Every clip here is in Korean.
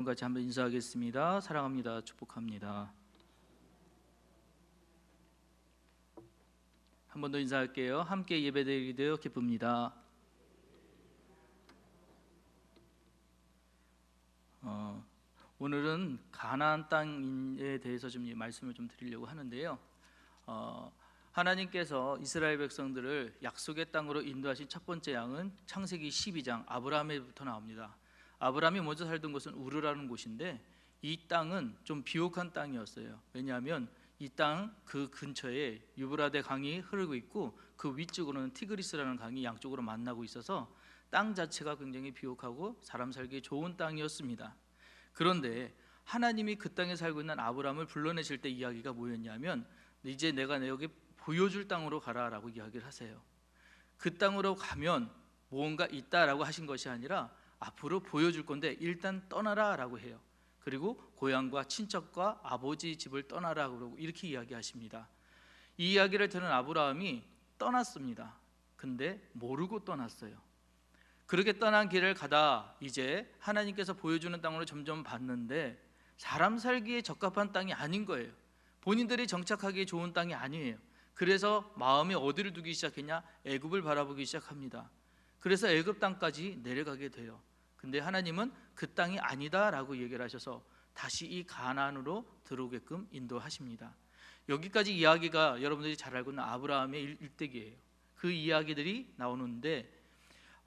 같이 한번 인사하겠습니다. 사랑합니다. 축복합니다. 한 번 더 인사할게요. 함께 예배드리게 되어 기쁩니다. 오늘은 가나안 땅에 대해서 좀 말씀을 좀 드리려고 하는데요. 하나님께서 이스라엘 백성들을 약속의 땅으로 인도하신 첫 번째 양은 창세기 12장 아브라함에부터 나옵니다. 아브라함이 먼저 살던 곳은 우르라는 곳인데 이 땅은 좀 비옥한 땅이었어요. 왜냐하면 이 땅 그 근처에 유브라데 강이 흐르고 있고 그 위쪽으로는 티그리스라는 강이 양쪽으로 만나고 있어서 땅 자체가 굉장히 비옥하고 사람 살기 좋은 땅이었습니다. 그런데 하나님이 그 땅에 살고 있는 아브라함을 불러내실 때 이야기가 뭐였냐면 이제 내가 여기 보여줄 땅으로 가라라고 이야기를 하세요. 그 땅으로 가면 무언가 있다라고 하신 것이 아니라 앞으로 보여줄 건데 일단 떠나라라고 해요. 그리고 고향과 친척과 아버지 집을 떠나라고 이렇게 이야기하십니다. 이 이야기를 들은 아브라함이 떠났습니다. 근데 모르고 떠났어요. 그렇게 떠난 길을 가다 이제 하나님께서 보여주는 땅으로 점점 봤는데 사람 살기에 적합한 땅이 아닌 거예요. 본인들이 정착하기에 좋은 땅이 아니에요. 그래서 마음이 어디를 두기 시작했냐? 애굽을 바라보기 시작합니다. 그래서 애굽 땅까지 내려가게 돼요. 근데 하나님은 그 땅이 아니다라고 얘기를 하셔서 다시 이 가나안으로 들어오게끔 인도하십니다. 여기까지 이야기가 여러분들이 잘 알고 있는 아브라함의 일대기예요. 그 이야기들이 나오는데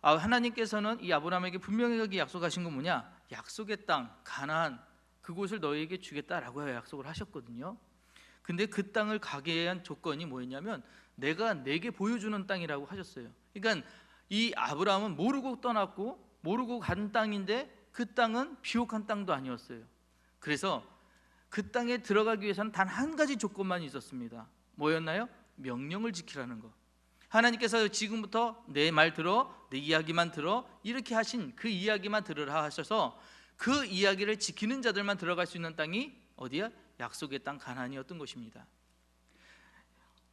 하나님께서는 이 아브라함에게 분명히 여기 약속하신 건 뭐냐? 약속의 땅 가나안 그곳을 너희에게 주겠다라고 약속을 하셨거든요. 근데 그 땅을 가게 위한 조건이 뭐였냐면 내가 내게 보여주는 땅이라고 하셨어요. 그러니까 이 아브라함은 모르고 떠났고 모르고 간 땅인데 그 땅은 비옥한 땅도 아니었어요. 그래서 그 땅에 들어가기 위해서는 단 한 가지 조건만 있었습니다. 뭐였나요? 명령을 지키라는 거. 하나님께서 지금부터 내 말 들어, 내 이야기만 들어 이렇게 하신 그 이야기만 들으라 하셔서 그 이야기를 지키는 자들만 들어갈 수 있는 땅이 어디야? 약속의 땅 가나안이었던 것입니다.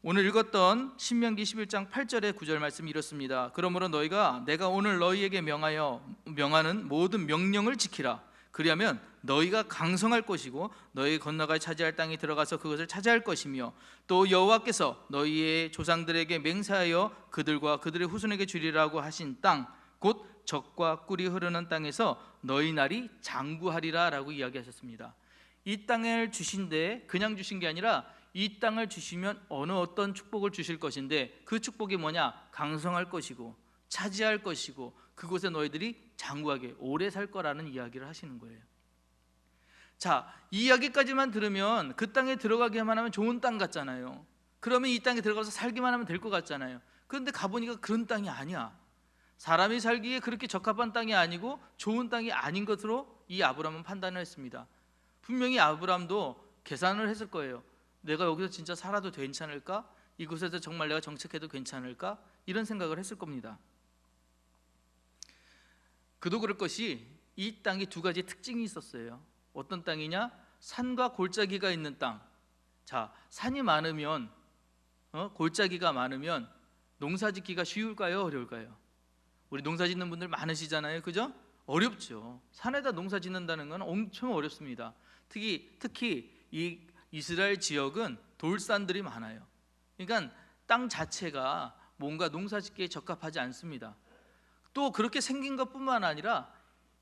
오늘 읽었던 신명기 11장 8절의 9절 말씀이 이렇습니다. 그러므로 너희가 내가 오늘 너희에게 명하는 모든 명령을 지키라. 그리하면 너희가 강성할 것이고 너희 건너가 차지할 땅에 들어가서 그것을 차지할 것이며 또 여호와께서 너희의 조상들에게 맹세하여 그들과 그들의 후손에게 주리라고 하신 땅 곧 젖과 꿀이 흐르는 땅에서 너희 날이 장구하리라 라고 이야기하셨습니다. 이 땅을 주신데 그냥 주신 게 아니라 이 땅을 주시면 어느 어떤 축복을 주실 것인데 그 축복이 뭐냐? 강성할 것이고 차지할 것이고 그곳에 너희들이 장구하게 오래 살 거라는 이야기를 하시는 거예요. 자, 이 이야기까지만 들으면 그 땅에 들어가기만 하면 좋은 땅 같잖아요. 그러면 이 땅에 들어가서 살기만 하면 될 것 같잖아요. 그런데 가보니까 그런 땅이 아니야. 사람이 살기에 그렇게 적합한 땅이 아니고 좋은 땅이 아닌 것으로 이 아브라함은 판단을 했습니다. 분명히 아브라함도 계산을 했을 거예요. 내가 여기서 진짜 살아도 괜찮을까? 이곳에서 정말 내가 정착해도 괜찮을까? 이런 생각을 했을 겁니다. 그도 그럴 것이 이 땅이 두 가지 특징이 있었어요. 어떤 땅이냐? 산과 골짜기가 있는 땅. 자, 산이 많으면 골짜기가 많으면 농사 짓기가 쉬울까요? 어려울까요? 우리 농사 짓는 분들 많으시잖아요. 그죠? 어렵죠. 산에다 농사 짓는다는 건 엄청 어렵습니다. 특히 이 이스라엘 지역은 돌산들이 많아요. 그러니까 땅 자체가 뭔가 농사 짓기에 적합하지 않습니다. 또 그렇게 생긴 것뿐만 아니라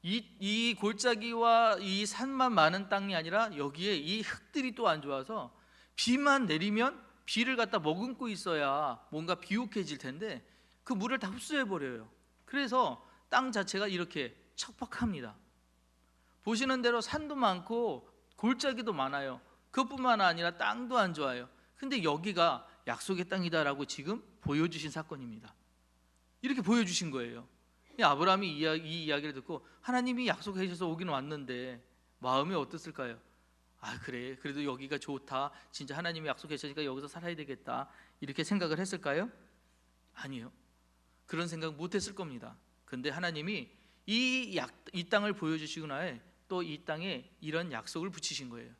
이 골짜기와 이 산만 많은 땅이 아니라 여기에 이 흙들이 또 안 좋아서 비만 내리면 비를 갖다 머금고 있어야 뭔가 비옥해질 텐데 그 물을 다 흡수해 버려요. 그래서 땅 자체가 이렇게 척박합니다. 보시는 대로 산도 많고 골짜기도 많아요. 그것뿐만 아니라 땅도 안 좋아요. 근데 여기가 약속의 땅이다라고 지금 보여주신 사건입니다. 이렇게 보여주신 거예요. 아브라함이 이 이야기를 듣고 하나님이 약속해 주셔서 오긴 왔는데 마음이 어땠을까요? 그래, 그래도 여기가 좋다, 진짜 하나님이 약속해 주시니까 여기서 살아야 되겠다, 이렇게 생각을 했을까요? 아니요. 그런 생각 못했을 겁니다. 근데 하나님이 이 땅을 보여주시고 나에 또 이 땅에 이런 약속을 붙이신 거예요.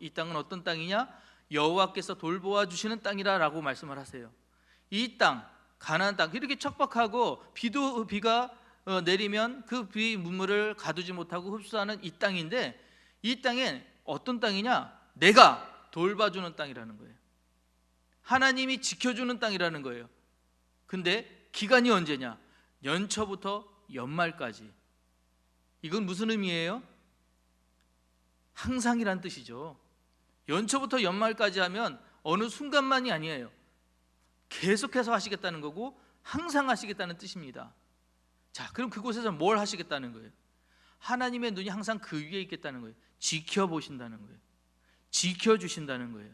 이 땅은 어떤 땅이냐? 여호와께서 돌보아 주시는 땅이라고 말씀을 하세요. 이 땅, 가나안 땅, 이렇게 척박하고 비가 내리면 그 비 문물을 가두지 못하고 흡수하는 이 땅인데, 이 땅엔 어떤 땅이냐? 내가 돌봐주는 땅이라는 거예요. 하나님이 지켜주는 땅이라는 거예요. 근데 기간이 언제냐? 연초부터 연말까지. 이건 무슨 의미예요? 항상이란 뜻이죠. 연초부터 연말까지 하면 어느 순간만이 아니에요. 계속해서 하시겠다는 거고 항상 하시겠다는 뜻입니다. 자, 그럼 그곳에서 뭘 하시겠다는 거예요? 하나님의 눈이 항상 그 위에 있겠다는 거예요. 지켜보신다는 거예요. 지켜주신다는 거예요.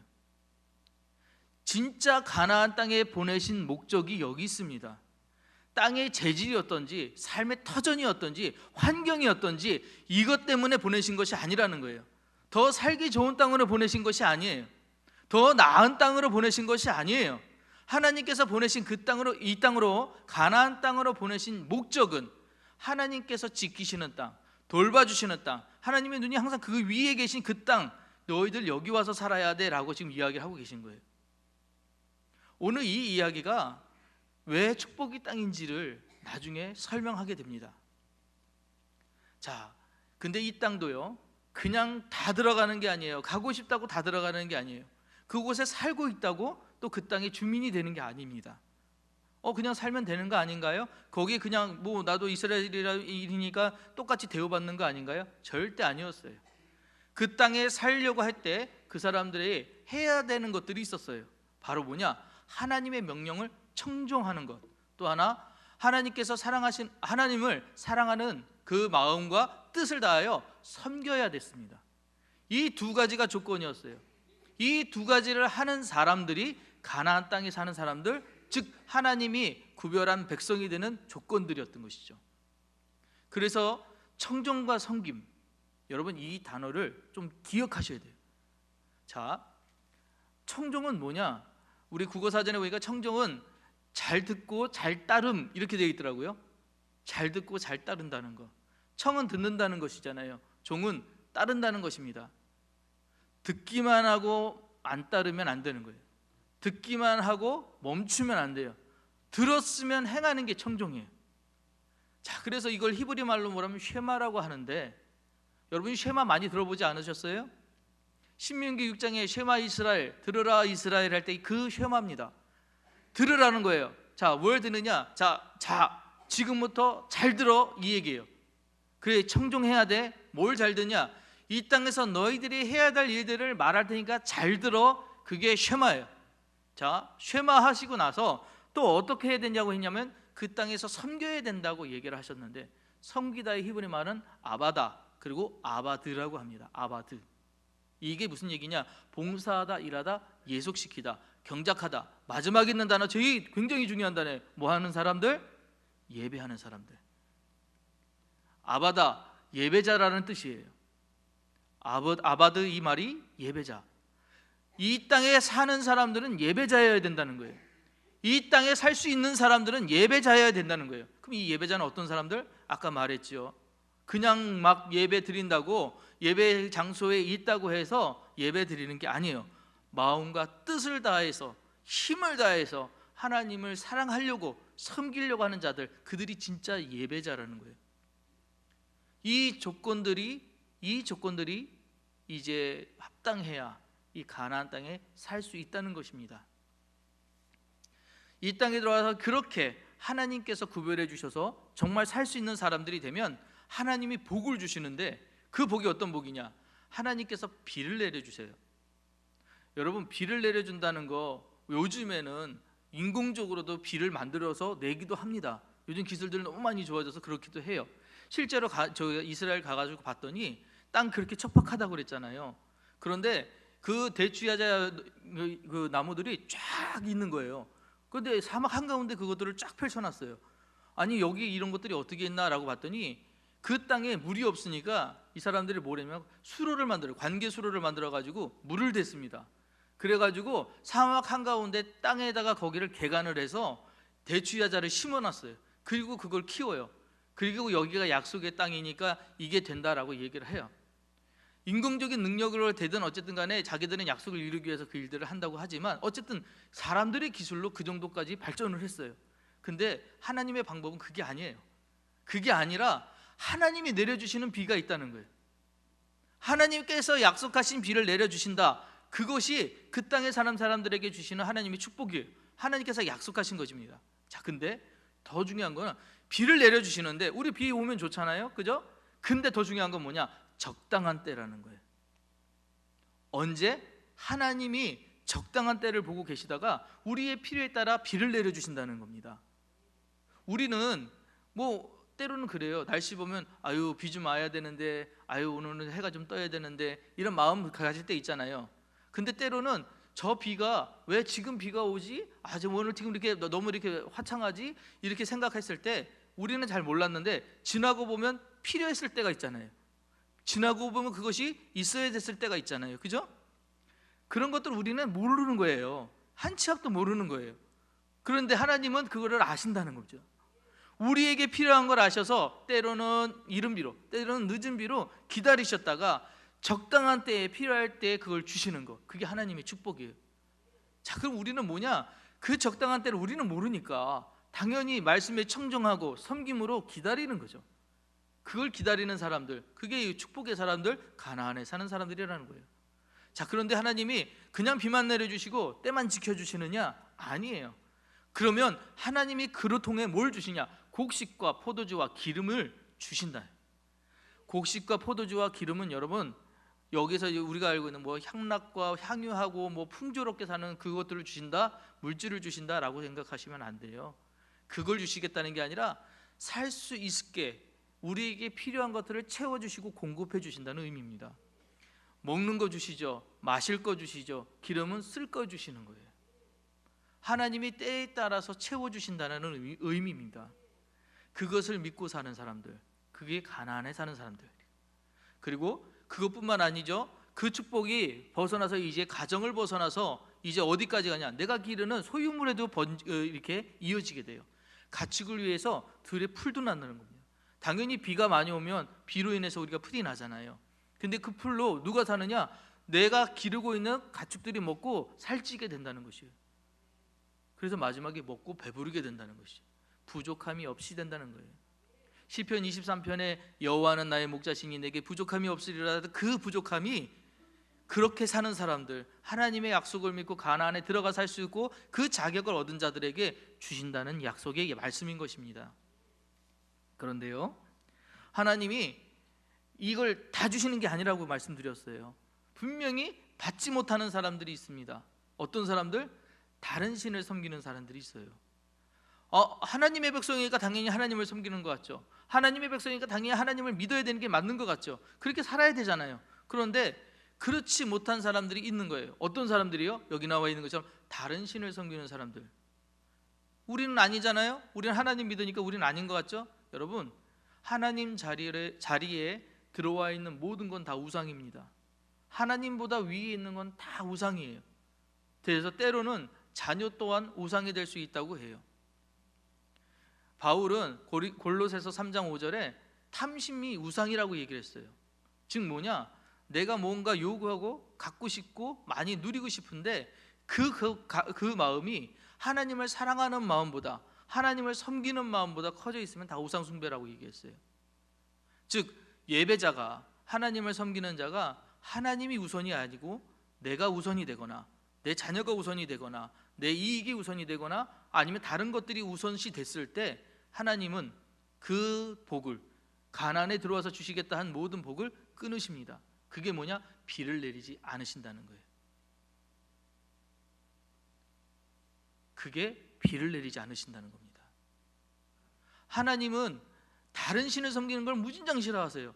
진짜 가나안 땅에 보내신 목적이 여기 있습니다. 땅의 재질이 어떤지, 삶의 터전이 어떤지, 환경이 어떤지 이것 때문에 보내신 것이 아니라는 거예요. 더 살기 좋은 땅으로 보내신 것이 아니에요. 더 나은 땅으로 보내신 것이 아니에요. 하나님께서 보내신 그 땅으로, 이 땅으로, 가나안 땅으로 보내신 목적은 하나님께서 지키시는 땅, 돌봐주시는 땅, 하나님의 눈이 항상 그 위에 계신 그 땅, 너희들 여기 와서 살아야 돼 라고 지금 이야기를 하고 계신 거예요. 오늘 이 이야기가 왜 축복의 땅인지를 나중에 설명하게 됩니다. 자, 근데 이 땅도요, 그냥 다 들어가는 게 아니에요. 가고 싶다고 다 들어가는 게 아니에요. 그곳에 살고 있다고 또 그 땅의 주민이 되는 게 아닙니다. 그냥 살면 되는 거 아닌가요? 거기 그냥 뭐 나도 이스라엘이니까 똑같이 대우받는 거 아닌가요? 절대 아니었어요. 그 땅에 살려고 할 때 그 사람들이 해야 되는 것들이 있었어요. 바로 뭐냐? 하나님의 명령을 청종하는 것. 또 하나, 하나님께서 사랑하신, 하나님을 사랑하는 그 마음과 뜻을 다하여 섬겨야 됐습니다. 이 두 가지가 조건이었어요. 이 두 가지를 하는 사람들이 가나안 땅에 사는 사람들, 즉 하나님이 구별한 백성이 되는 조건들이었던 것이죠. 그래서 청정과 섬김, 여러분 이 단어를 좀 기억하셔야 돼요. 자, 청정은 뭐냐? 우리 국어사전에 보니까 청정은 잘 듣고 잘 따름 이렇게 되어 있더라고요. 잘 듣고 잘 따른다는 거. 청은 듣는다는 것이잖아요. 종은 따른다는 것입니다. 듣기만 하고 안 따르면 안 되는 거예요. 듣기만 하고 멈추면 안 돼요. 들었으면 행하는 게 청종이에요. 자, 그래서 이걸 히브리 말로 뭐라면 쉐마라고 하는데, 여러분 쉐마 많이 들어보지 않으셨어요? 신명기 6장에 쉐마 이스라엘, 들으라 이스라엘 할 때 그 쉐마입니다. 들으라는 거예요. 자, 뭘 듣느냐? 자, 지금부터 잘 들어, 이 얘기예요. 그래, 청종해야 돼. 뭘 잘 듣냐? 이 땅에서 너희들이 해야 될 일들을 말할 테니까 잘 들어. 그게 쉐마예요. 자, 쉐마 하시고 나서 또 어떻게 해야 되냐고 했냐면 그 땅에서 섬겨야 된다고 얘기를 하셨는데, 섬기다의 히브리 말은 아바다, 그리고 아바드라고 합니다. 아바드. 이게 무슨 얘기냐? 봉사하다, 일하다, 예속시키다, 경작하다. 마지막에 있는 단어, 저희 굉장히 중요한 단어예요. 뭐 하는 사람들? 예배하는 사람들. 아바다, 예배자라는 뜻이에요. 아바드, 이 말이 예배자. 이 땅에 사는 사람들은 예배자여야 된다는 거예요. 이 땅에 살 수 있는 사람들은 예배자여야 된다는 거예요. 그럼 이 예배자는 어떤 사람들? 아까 말했죠. 그냥 막 예배 드린다고, 예배 장소에 있다고 해서 예배 드리는 게 아니에요. 마음과 뜻을 다해서, 힘을 다해서 하나님을 사랑하려고, 섬기려고 하는 자들, 그들이 진짜 예배자라는 거예요. 이 조건들이 이제 합당해야 이 가나안 땅에 살 수 있다는 것입니다. 이 땅에 들어와서 그렇게 하나님께서 구별해 주셔서 정말 살 수 있는 사람들이 되면 하나님이 복을 주시는데, 그 복이 어떤 복이냐? 하나님께서 비를 내려주세요. 여러분, 비를 내려준다는 거 요즘에는 인공적으로도 비를 만들어서 내기도 합니다. 요즘 기술들 너무 많이 좋아져서 그렇기도 해요. 실제로 저희가 이스라엘 가가지고 봤더니 땅 그렇게 척박하다고 그랬잖아요. 그런데 그 대추야자 그 나무들이 쫙 있는 거예요. 그런데 사막 한가운데 그것들을 쫙 펼쳐놨어요. 아니, 여기 이런 것들이 어떻게 있나라고 봤더니 그 땅에 물이 없으니까 이 사람들이 뭐냐면 수로를 만들어요. 관계 수로를 만들어가지고 물을 댔습니다. 그래가지고 사막 한가운데 땅에다가 거기를 개간을 해서 대추야자를 심어놨어요. 그리고 그걸 키워요. 그리고 여기가 약속의 땅이니까 이게 된다라고 얘기를 해요. 인공적인 능력으로 되든 어쨌든 간에 자기들은 약속을 이루기 위해서 그 일들을 한다고 하지만 어쨌든 사람들의 기술로 그 정도까지 발전을 했어요. 근데 하나님의 방법은 그게 아니에요. 그게 아니라 하나님이 내려주시는 비가 있다는 거예요. 하나님께서 약속하신 비를 내려주신다. 그것이 그 땅에 사는 사람들에게 주시는 하나님의 축복이에요. 하나님께서 약속하신 것입니다. 자, 근데 더 중요한 거는 비를 내려주시는데 우리 비 오면 좋잖아요, 그죠? 근데 더 중요한 건 뭐냐? 적당한 때라는 거예요. 언제? 하나님이 적당한 때를 보고 계시다가 우리의 필요에 따라 비를 내려주신다는 겁니다. 우리는 뭐 때로는 그래요. 날씨 보면 아유 비 좀 와야 되는데, 아유 오늘은 해가 좀 떠야 되는데, 이런 마음 가질 때 있잖아요. 근데 때로는 저 비가 왜 지금 비가 오지? 아, 저 오늘 지금 이렇게 너무 이렇게 화창하지? 이렇게 생각했을 때 우리는 잘 몰랐는데 지나고 보면 필요했을 때가 있잖아요. 지나고 보면 그것이 있어야 됐을 때가 있잖아요, 그죠? 그런 것들 우리는 모르는 거예요. 한 치 앞도 모르는 거예요. 그런데 하나님은 그거를 아신다는 거죠. 우리에게 필요한 걸 아셔서 때로는 이른 비로, 때로는 늦은 비로 기다리셨다가 적당한 때에 필요할 때 그걸 주시는 거, 그게 하나님의 축복이에요. 자, 그럼 우리는 뭐냐? 그 적당한 때를 우리는 모르니까 당연히 말씀에 청정하고 섬김으로 기다리는 거죠. 그걸 기다리는 사람들, 그게 축복의 사람들, 가나안에 사는 사람들이라는 거예요. 자, 그런데 하나님이 그냥 비만 내려주시고 때만 지켜주시느냐? 아니에요. 그러면 하나님이 그릇통에 뭘 주시냐? 곡식과 포도주와 기름을 주신다. 곡식과 포도주와 기름은 여러분, 여기서 우리가 알고 있는 뭐 향락과 향유하고 뭐 풍조롭게 사는 그것들을 주신다, 물질을 주신다라고 생각하시면 안 돼요. 그걸 주시겠다는 게 아니라 살 수 있게 우리에게 필요한 것들을 채워주시고 공급해 주신다는 의미입니다. 먹는 거 주시죠, 마실 거 주시죠, 기름은 쓸 거 주시는 거예요. 하나님이 때에 따라서 채워주신다는 의미입니다. 그것을 믿고 사는 사람들, 그게 가나안에 사는 사람들. 그리고 그것뿐만 아니죠. 그 축복이 벗어나서 이제 가정을 벗어나서 이제 어디까지 가냐? 내가 기르는 소유물에도 이렇게 이어지게 돼요. 가축을 위해서 들에 풀도 낳는 겁니다. 당연히 비가 많이 오면 비로 인해서 우리가 풀이 나잖아요. 근데 그 풀로 누가 사느냐? 내가 기르고 있는 가축들이 먹고 살찌게 된다는 것이에요. 그래서 마지막에 먹고 배부르게 된다는 것이죠. 부족함이 없이 된다는 거예요. 시편 23편에 여호와는 나의 목자시니 내게 부족함이 없으리라. 그 부족함이 그렇게 사는 사람들, 하나님의 약속을 믿고 가나안에 들어가 살 수 있고 그 자격을 얻은 자들에게 주신다는 약속의 말씀인 것입니다. 그런데요, 하나님이 이걸 다 주시는 게 아니라고 말씀드렸어요. 분명히 받지 못하는 사람들이 있습니다. 어떤 사람들? 다른 신을 섬기는 사람들이 있어요. 하나님의 백성이니까 당연히 하나님을 섬기는 것 같죠. 하나님의 백성이니까 당연히 하나님을 믿어야 되는 게 맞는 것 같죠. 그렇게 살아야 되잖아요. 그런데 그렇지 못한 사람들이 있는 거예요. 어떤 사람들이요? 여기 나와 있는 것처럼 다른 신을 섬기는 사람들. 우리는 아니잖아요. 우리는 하나님 믿으니까 우리는 아닌 것 같죠. 여러분, 하나님 자리에 들어와 있는 모든 건 다 우상입니다. 하나님보다 위에 있는 건 다 우상이에요. 그래서 때로는 자녀 또한 우상이 될 수 있다고 해요. 바울은 골로새서 3장 5절에 탐심이 우상이라고 얘기를 했어요. 즉 뭐냐? 내가 뭔가 요구하고 갖고 싶고 많이 누리고 싶은데 그 마음이 하나님을 사랑하는 마음보다, 하나님을 섬기는 마음보다 커져 있으면 다 우상 숭배라고 얘기했어요. 즉 예배자가, 하나님을 섬기는 자가 하나님이 우선이 아니고 내가 우선이 되거나 내 자녀가 우선이 되거나 내 이익이 우선이 되거나 아니면 다른 것들이 우선시 됐을 때 하나님은 그 복을, 가나안에 들어와서 주시겠다 한 모든 복을 끊으십니다. 그게 뭐냐? 비를 내리지 않으신다는 거예요. 그게 비를 내리지 않으신다는 겁니다. 하나님은 다른 신을 섬기는 걸 무진장 싫어하세요.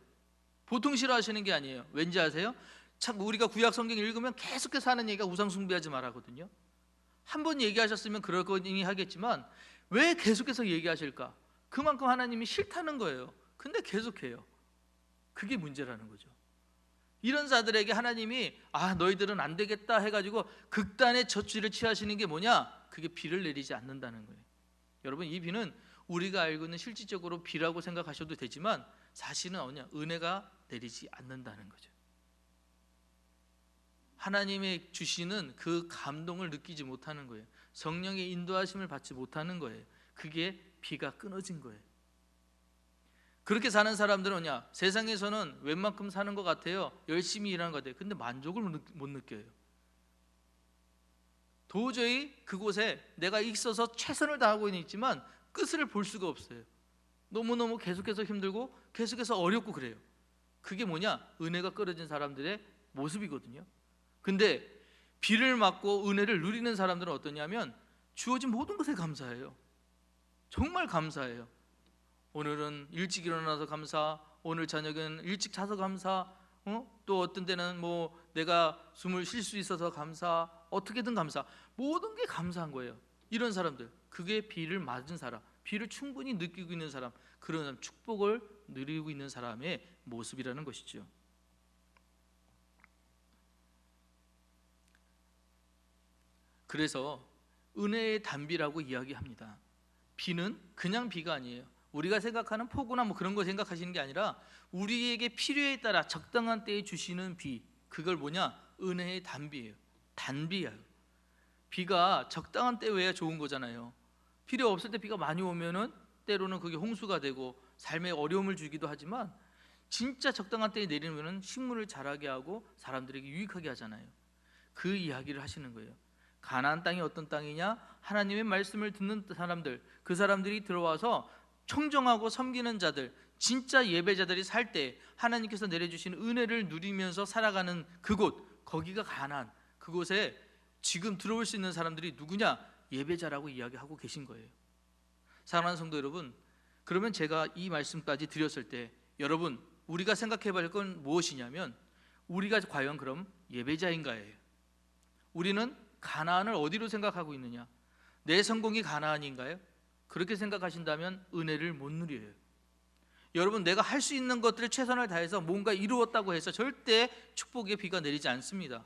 보통 싫어하시는 게 아니에요. 왠지 아세요? 참 우리가 구약 성경 읽으면 계속해서 하는 얘기가 우상 숭배하지 말라거든요. 한 번 얘기하셨으면 그럴 거니 하겠지만 왜 계속해서 얘기하실까? 그만큼 하나님이 싫다는 거예요. 근데 계속해요. 그게 문제라는 거죠. 이런 자들에게 하나님이 너희들은 안 되겠다 해가지고 극단의 저치를 취하시는 게 뭐냐? 그게 비를 내리지 않는다는 거예요. 여러분, 이 비는 우리가 알고 있는 실질적으로 비라고 생각하셔도 되지만 사실은 뭐냐? 은혜가 내리지 않는다는 거죠. 하나님의 주시는 그 감동을 느끼지 못하는 거예요. 성령의 인도하심을 받지 못하는 거예요. 그게 비가 끊어진 거예요. 그렇게 사는 사람들은 뭐냐? 세상에서는 웬만큼 사는 것 같아요. 열심히 일하는 것 같아요. 근데 만족을 못 느껴요. 도저히 그곳에 내가 있어서 최선을 다하고 있지만 끝을 볼 수가 없어요. 너무너무 계속해서 힘들고 계속해서 어렵고 그래요. 그게 뭐냐? 은혜가 끊어진 사람들의 모습이거든요. 근데 비를 맞고 은혜를 누리는 사람들은 어떠냐면 주어진 모든 것에 감사해요. 정말 감사해요. 오늘은 일찍 일어나서 감사, 오늘 저녁은 일찍 자서 감사, 또 어떤 때는 뭐 내가 숨을 쉴 수 있어서 감사, 어떻게든 감사, 모든 게 감사한 거예요. 이런 사람들, 그게 비를 맞은 사람, 비를 충분히 느끼고 있는 사람, 그런 사람, 축복을 누리고 있는 사람의 모습이라는 것이죠. 그래서 은혜의 단비라고 이야기합니다. 비는 그냥 비가 아니에요. 우리가 생각하는 폭우나 뭐 그런 거 생각하시는 게 아니라 우리에게 필요에 따라 적당한 때에 주시는 비, 그걸 뭐냐? 은혜의 단비예요. 단비예요. 비가 적당한 때 외야 좋은 거잖아요. 필요 없을 때 비가 많이 오면은 때로는 그게 홍수가 되고 삶에 어려움을 주기도 하지만 진짜 적당한 때에 내리면은 식물을 자라게 하고 사람들에게 유익하게 하잖아요. 그 이야기를 하시는 거예요. 가나안 땅이 어떤 땅이냐? 하나님의 말씀을 듣는 사람들, 그 사람들이 들어와서 청정하고 섬기는 자들, 진짜 예배자들이 살 때 하나님께서 내려주신 은혜를 누리면서 살아가는 그곳, 거기가 가나안. 그곳에 지금 들어올 수 있는 사람들이 누구냐? 예배자라고 이야기하고 계신 거예요. 사랑하는 성도 여러분, 그러면 제가 이 말씀까지 드렸을 때 여러분, 우리가 생각해 볼 건 무엇이냐면 우리가 과연 그럼 예배자인가예요. 우리는 가나안을 어디로 생각하고 있느냐? 내 성공이 가나안인가요? 그렇게 생각하신다면 은혜를 못 누려요. 여러분, 내가 할 수 있는 것들을 최선을 다해서 뭔가 이루었다고 해서 절대 축복의 비가 내리지 않습니다.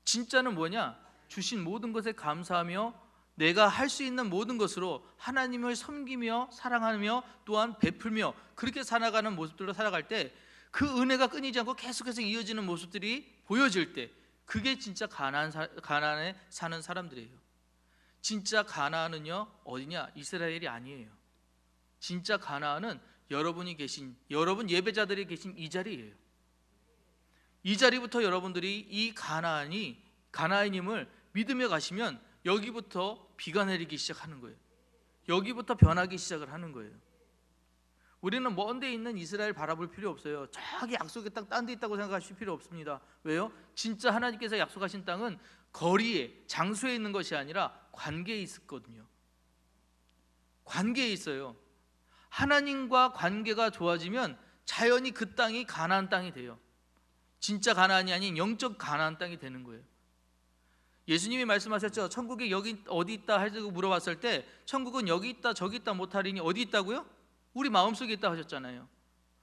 진짜는 뭐냐? 주신 모든 것에 감사하며 내가 할 수 있는 모든 것으로 하나님을 섬기며 사랑하며 또한 베풀며 그렇게 살아가는 모습들로 살아갈 때 그 은혜가 끊이지 않고 계속해서 이어지는 모습들이 보여질 때 그게 진짜 가나안에 사는 사람들이에요. 진짜 가나안은요 어디냐? 이스라엘이 아니에요. 진짜 가나안은 여러분이 계신, 여러분 예배자들이 계신 이 자리예요. 이 자리부터 여러분들이 이 가나안임을 믿으며 가시면 여기부터 비가 내리기 시작하는 거예요. 여기부터 변하기 시작을 하는 거예요. 우리는 먼 데 있는 이스라엘 바라볼 필요 없어요. 저기 약속의 땅 딴 데 있다고 생각하실 필요 없습니다. 왜요? 진짜 하나님께서 약속하신 땅은 거리에, 장소에 있는 것이 아니라 관계에 있었거든요. 관계에 있어요. 하나님과 관계가 좋아지면 자연히 그 땅이 가나안 땅이 돼요. 진짜 가나안이 아닌 영적 가나안 땅이 되는 거예요. 예수님이 말씀하셨죠. 천국이 여기 어디 있다 하고 물어봤을 때 천국은 여기 있다 저기 있다 못하리니 어디 있다고요? 우리 마음속에 있다 하셨잖아요.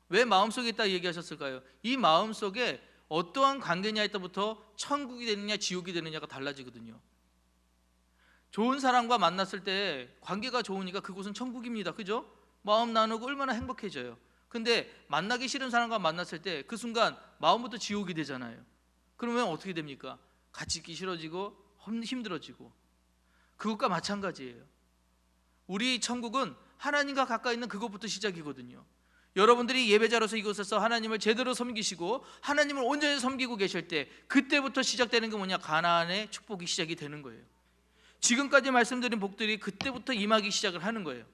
왜 마음속에 있다 얘기하셨을까요? 이 마음속에 어떠한 관계냐에 따라부터 천국이 되느냐 지옥이 되느냐가 달라지거든요. 좋은 사람과 만났을 때 관계가 좋으니까 그곳은 천국입니다. 그죠? 마음 나누고 얼마나 행복해져요. 근데 만나기 싫은 사람과 만났을 때 그 순간 마음부터 지옥이 되잖아요. 그러면 어떻게 됩니까? 같이 있기 싫어지고 힘들어지고. 그것과 마찬가지예요. 우리 천국은 하나님과 가까이 있는 그것부터 시작이거든요. 여러분들이 예배자로서 이곳에서 하나님을 제대로 섬기시고 하나님을 온전히 섬기고 계실 때 그때부터 시작되는 게 뭐냐? 가나안의 축복이 시작이 되는 거예요. 지금까지 말씀드린 복들이 그때부터 임하기 시작을 하는 거예요.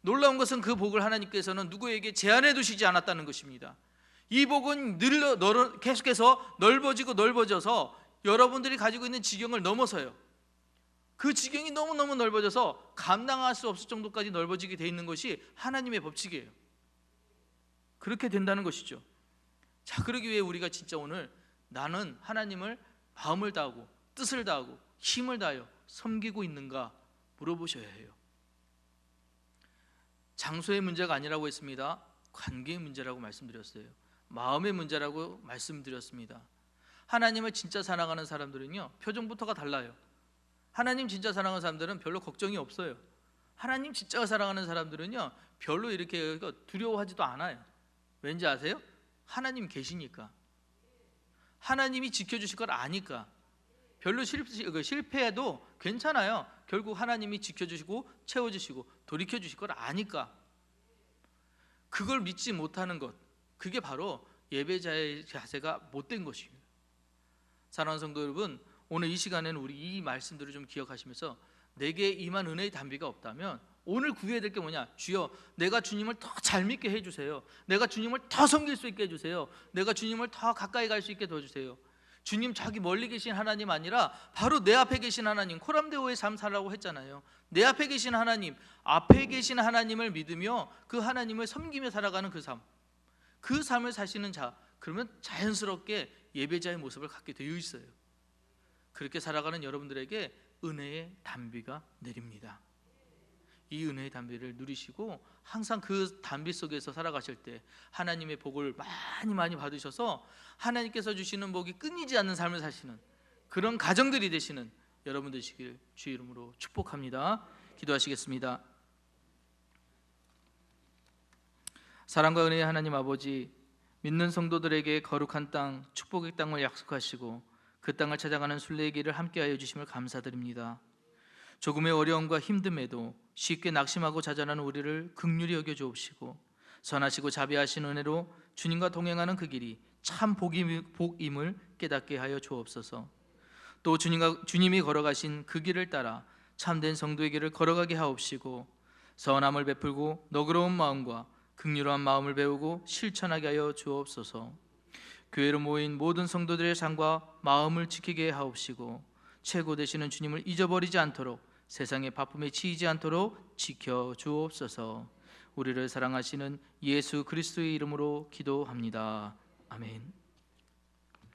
놀라운 것은 그 복을 하나님께서는 누구에게 제한해 두시지 않았다는 것입니다. 이 복은 계속해서 넓어져서 여러분들이 가지고 있는 지경을 넘어서요. 그 지경이 너무너무 넓어져서 감당할 수 없을 정도까지 넓어지게 돼 있는 것이 하나님의 법칙이에요. 그렇게 된다는 것이죠. 자, 그러기 위해 우리가 진짜 오늘 나는 하나님을 마음을 다하고 뜻을 다하고 힘을 다하여 섬기고 있는가 물어보셔야 해요. 장소의 문제가 아니라고 했습니다. 관계의 문제라고 말씀드렸어요. 마음의 문제라고 말씀드렸습니다. 하나님을 진짜 사랑하는 사람들은요 표정부터가 달라요. 하나님 진짜 사랑하는 사람들은 별로 걱정이 없어요. 하나님 진짜 사랑하는 사람들은요 별로 이렇게 두려워하지도 않아요. 왠지 아세요? 하나님 계시니까. 하나님이 지켜주실 걸 아니까. 별로 실패해도 괜찮아요. 결국 하나님이 지켜주시고 채워주시고 돌이켜주실 걸 아니까. 그걸 믿지 못하는 것, 그게 바로 예배자의 자세가 못된 것입니다. 사랑하는 성도 여러분, 오늘 이 시간에는 우리 이 말씀들을 좀 기억하시면서 내게 임한 은혜의 단비가 없다면 오늘 구해야 될 게 뭐냐? 주여, 내가 주님을 더 잘 믿게 해주세요. 내가 주님을 더 섬길 수 있게 해주세요. 내가 주님을 더 가까이 갈 수 있게 도와주세요. 주님, 저기 멀리 계신 하나님 아니라 바로 내 앞에 계신 하나님, 코람데오의 삶 살라고 했잖아요. 내 앞에 계신 하나님, 앞에 계신 하나님을 믿으며 그 하나님을 섬기며 살아가는 그 삶, 그 삶을 사시는 자, 그러면 자연스럽게 예배자의 모습을 갖게 되어 있어요. 그렇게 살아가는 여러분들에게 은혜의 단비가 내립니다. 이 은혜의 단비를 누리시고 항상 그 단비 속에서 살아가실 때 하나님의 복을 많이 받으셔서 하나님께서 주시는 복이 끊이지 않는 삶을 사시는 그런 가정들이 되시는 여러분 되시길 주의 이름으로 축복합니다. 기도하시겠습니다. 사랑과 은혜의 하나님 아버지, 믿는 성도들에게 거룩한 땅, 축복의 땅을 약속하시고 그 땅을 찾아가는 순례의 길을 함께하여 주심을 감사드립니다. 조금의 어려움과 힘듦에도 쉽게 낙심하고 좌절하는 우리를 긍휼히 여겨 주옵시고 선하시고 자비하신 은혜로 주님과 동행하는 그 길이 참 복임을 깨닫게 하여 주옵소서. 또 주님이 걸어가신 그 길을 따라 참된 성도의 길을 걸어가게 하옵시고 선함을 베풀고 너그러운 마음과 긍휼한 마음을 배우고 실천하게 하여 주옵소서. 교회로 모인 모든 성도들의 삶과 마음을 지키게 하옵시고 최고 되시는 주님을 잊어버리지 않도록 세상의 바쁨에 치이지 않도록 지켜 주옵소서. 우리를 사랑하시는 예수 그리스도의 이름으로 기도합니다. 아멘.